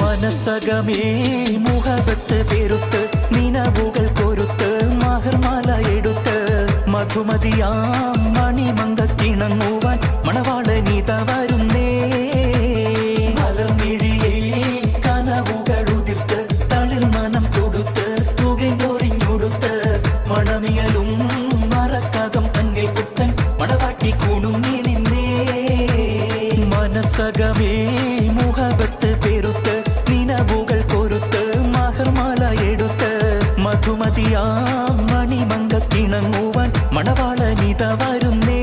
മനസ്സകമേ മുഹബത്ത് പെരുത്ത് നിനവുകൾ കൊരുത്ത് മഹർമാല എടുത്ത് മധുമതിയാം മണിമങ്കക്കിണങ്ങുവാൻ മണവാളനിത വരുന്നേ. മലർമിഴിയിൽ കനവുകൾ ഉതിർത്ത് തളിർ മനം കൊടുത്ത് തുകയൊറിഞ്ഞൊടുത്ത് മണമിയലും മറക്കകം തന്നിൽ പുത്തൻ മണവാട്ടി കുണുങ്ങി നിന്നേ. മനസ്സകമേ മുഹബത്ത് പെരുത്ത് നിനവുകൾ കൊരുത്ത് മഹർമാല എടുത്ത് മധുമതിയാം മണിമങ്കക്കിണങ്ങുവാൻ മണവാളനിത വരുന്നേ.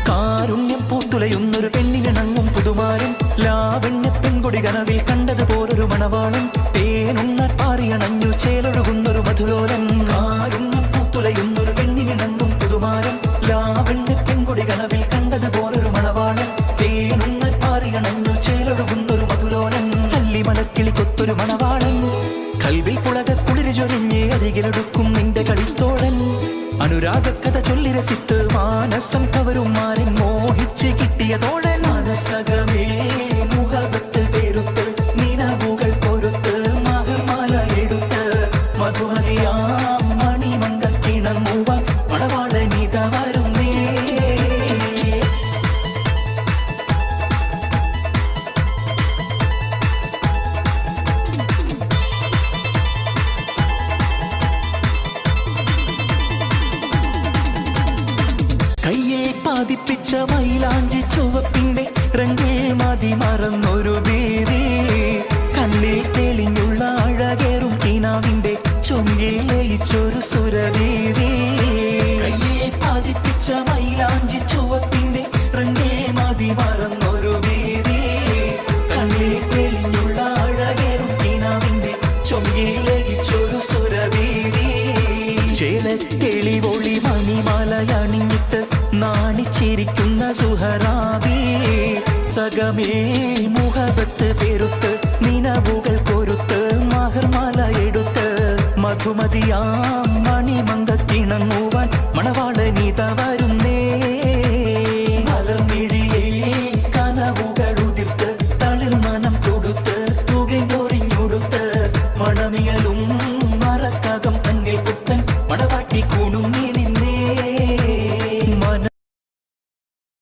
കാരുണ്യം പൂത്തുലയുന്നൊരു പെണ്ണിനിണങ്ങും പുതുമാരൻ ലാവണ്യ പെൺകൊടി കനവിൽ കണ്ടതുപോലൊരു മണവാളൻ തേനുണ്ണ പാറിയണഞ്ഞു ചേലൊഴുകുന്നൊരു മധുലോലൻ. കാരുണ്യം പൂത്തുലയുന്നൊരു പെണ്ണിനിണങ്ങും പുതുമാരൻ ലാവണ്യ പെൺകൊടി കനവിൽ കണ്ടതുപോലൊരു മണവാളൻ തേനുണ്ണ പാറിയണഞ്ഞു ചേലൊഴുകുന്നൊരു മധുലോലൻ. അല്ലിമലക്കിളി കൊത്തൊരു മണവാളൻ കൽവിൽ പുളക കുളിര് ചൊരിഞ്ഞ് അരികിലെടുക്കും നിന്റെ കളിത്തോഴൻ. അനുരാഗക്കഥ ചൊല്ലി രസിത്ത് മാനസം കവരും മാരൻ മോഹിച്ച് കിട്ടിയതോഴൻ. മനസ്സകമേ മുഹബത്ത് പെരുത്ത് നിനവുകൾ കൊരുത്ത് മഹർമാല എടുത്ത് മധുമതിയാം മണിമങ്കക്കിണങ്ങുവാൻ മണവാളനിത വരുന്നേ. കയ്യിൽ പാതിപ്പിച്ച മൈലാഞ്ചി ചുവപ്പിന്റെ റംഗിൽ മതി മറന്നൊരു ബീവി കണ്ണിൽ തെളിഞ്ഞുള്ള അഴകേറും കിനാവിന്റെ ചൊങ്കിൽ ലയിച്ചൊരു സുരവീവി. കയ്യിൽ പാതിപ്പിച്ച മൈലാഞ്ചി ചുവപ്പിന്റെ റംഗിൽ മതി മറന്നൊരു ബീവി കണ്ണിൽ തെളിഞ്ഞുള്ള അഴകേറും കിനാവിന്റെ ചൊങ്കിൽ ലയിച്ചൊരു സുരവീവി. ചേലത്തെളിവൊളി മണിമാലയണിഞ്ഞിട്ട് നാണിച്ചിരിക്കുന്ന സുഹറാബി സകമേ മുഹബത്ത് പെരുത്ത് നിനവുകൾ കൊരുത്ത് മഹർമാല എടുത്ത് മധുമതിയാം മണിമങ്കക്കിണങ്ങുവാൻ മണവാളനിത വരുന്നു.